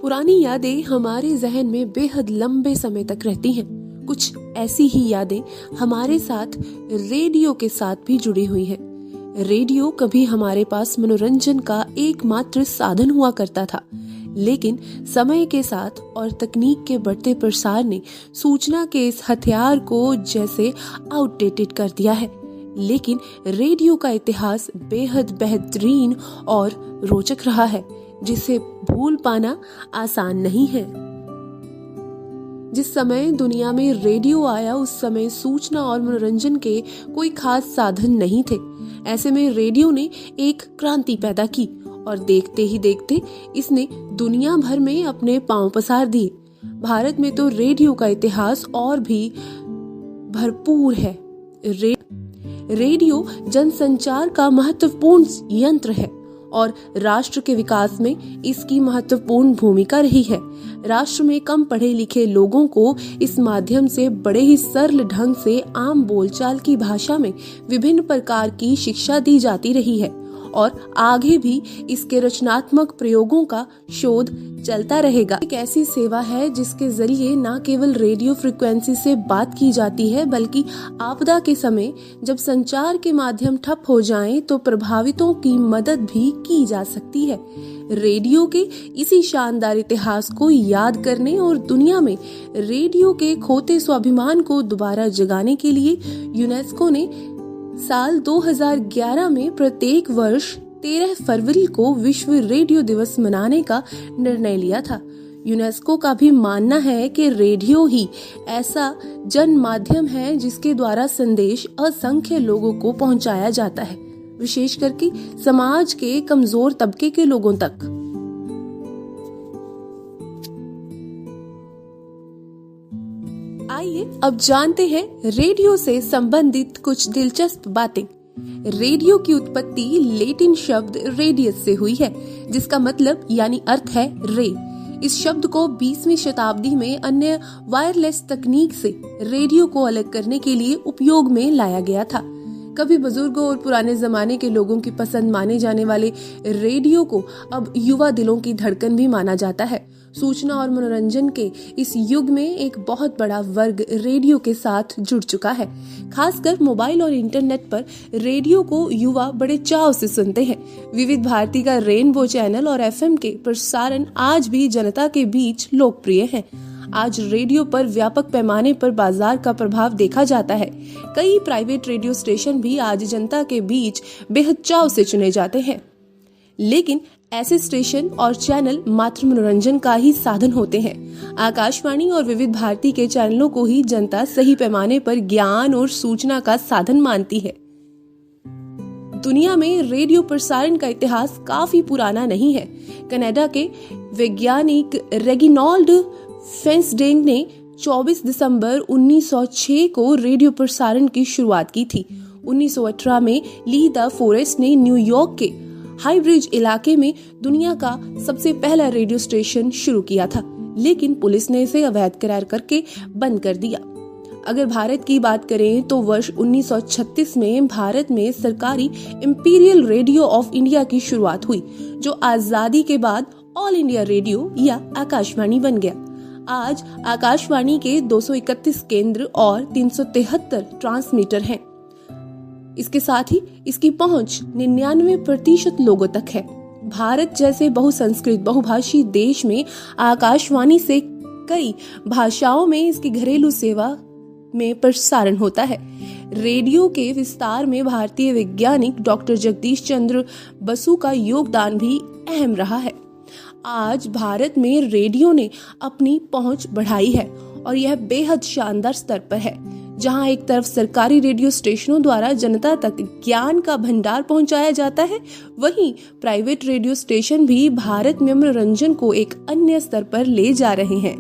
पुरानी यादें हमारे जहन में बेहद लंबे समय तक रहती हैं। कुछ ऐसी ही यादें हमारे साथ रेडियो के साथ भी जुड़ी हुई हैं। रेडियो कभी हमारे पास मनोरंजन का एकमात्र साधन हुआ करता था, लेकिन समय के साथ और तकनीक के बढ़ते प्रसार ने सूचना के इस हथियार को जैसे आउटडेटेड कर दिया है। लेकिन रेडियो का इतिहास बेहद बेहतरीन और रोचक रहा है, जिसे भूल पाना आसान नहीं है। जिस समय दुनिया में रेडियो आया उस समय सूचना और मनोरंजन के कोई खास साधन नहीं थे। ऐसे में रेडियो ने एक क्रांति पैदा की और देखते ही देखते इसने दुनिया भर में अपने पांव पसार दिए। भारत में तो रेडियो का इतिहास और भी भरपूर है। रेडियो जनसंचार का महत्वपूर्ण यंत्र है और राष्ट्र के विकास में इसकी महत्वपूर्ण भूमिका रही है। राष्ट्र में कम पढ़े लिखे लोगों को इस माध्यम से बड़े ही सरल ढंग से आम बोलचाल की भाषा में विभिन्न प्रकार की शिक्षा दी जाती रही है और आगे भी इसके रचनात्मक प्रयोगों का शोध चलता रहेगा। एक ऐसी सेवा है जिसके जरिए न केवल रेडियो फ्रिक्वेंसी से बात की जाती है, बल्कि आपदा के समय जब संचार के माध्यम ठप हो जाएं तो प्रभावितों की मदद भी की जा सकती है। रेडियो के इसी शानदार इतिहास को याद करने और दुनिया में रेडियो के खोते स्वाभिमान को दोबारा जगाने के लिए यूनेस्को ने साल 2011 में प्रत्येक वर्ष 13 फरवरी को विश्व रेडियो दिवस मनाने का निर्णय लिया था। यूनेस्को का भी मानना है कि रेडियो ही ऐसा जन माध्यम है जिसके द्वारा संदेश असंख्य लोगों को पहुंचाया जाता है, विशेष करके समाज के कमजोर तबके के लोगों तक। आइए अब जानते हैं रेडियो से संबंधित कुछ दिलचस्प बातें। रेडियो की उत्पत्ति लैटिन शब्द रेडियस से हुई है, जिसका मतलब यानी अर्थ है रे। इस शब्द को 20वीं शताब्दी में अन्य वायरलेस तकनीक से रेडियो को अलग करने के लिए उपयोग में लाया गया था। कभी बुजुर्गों और पुराने जमाने के लोगों की पसंद माने जाने वाले रेडियो को अब युवा दिलों की धड़कन भी माना जाता है। सूचना और मनोरंजन के इस युग में एक बहुत बड़ा वर्ग रेडियो के साथ जुड़ चुका है। खासकर मोबाइल और इंटरनेट पर रेडियो को युवा बड़े चाव से सुनते हैं। विविध भारती का रेनबो चैनल और एफएम के प्रसारण आज भी जनता के बीच लोकप्रिय हैं। आज रेडियो पर व्यापक पैमाने पर बाजार का प्रभाव देखा जाता है। कई प्राइवेट रेडियो स्टेशन भी आज जनता के बीच बेहद चाव से चुने जाते हैं, लेकिन ऐसे स्टेशन और चैनल मात्र मनोरंजन का ही साधन होते हैं। आकाशवाणी और विविध भारती के चैनलों को ही जनता सही पैमाने पर ज्ञान और सूचना का साधन मानती है। दुनिया में रेडियो प्रसारण का इतिहास काफी पुराना नहीं है। कनाडा के वैज्ञानिक रेगिनॉल्ड फेंसडेंग ने 24 दिसंबर 1906 को रेडियो प्रसारण की शुरुआत की थी। 1918 में ली द फॉरेस्ट ने न्यूयॉर्क के हाई ब्रिज इलाके में दुनिया का सबसे पहला रेडियो स्टेशन शुरू किया था, लेकिन पुलिस ने इसे अवैध करार करके बंद कर दिया। अगर भारत की बात करें तो वर्ष 1936 में भारत में सरकारी इंपीरियल रेडियो ऑफ इंडिया की शुरुआत हुई, जो आजादी के बाद ऑल इंडिया रेडियो या आकाशवाणी बन गया। आज आकाशवाणी के 231 केंद्र और 373 ट्रांसमीटर हैं। इसके साथ ही इसकी पहुंच 99% लोगों तक है। भारत जैसे बहुसंस्कृत बहुभाषी देश में आकाशवाणी से कई भाषाओं में इसकी घरेलू सेवा में प्रसारण होता है। रेडियो के विस्तार में भारतीय वैज्ञानिक डॉक्टर जगदीश चंद्र बसु का योगदान भी अहम रहा है। आज भारत में रेडियो ने अपनी पहुंच बढ़ाई है और यह बेहद शानदार स्तर पर है। जहां एक तरफ सरकारी रेडियो स्टेशनों द्वारा जनता तक ज्ञान का भंडार पहुंचाया जाता है, वहीं प्राइवेट रेडियो स्टेशन भी भारत में मनोरंजन को एक अन्य स्तर पर ले जा रहे हैं।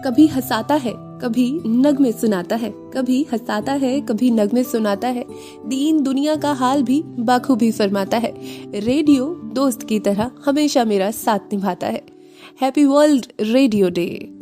कभी हंसाता है, कभी नगमे सुनाता है, कभी हंसाता है, कभी नगमे सुनाता है, दीन दुनिया का हाल भी बाखूबी फरमाता है। रेडियो दोस्त की तरह हमेशा मेरा साथ निभाता है। Happy world radio day.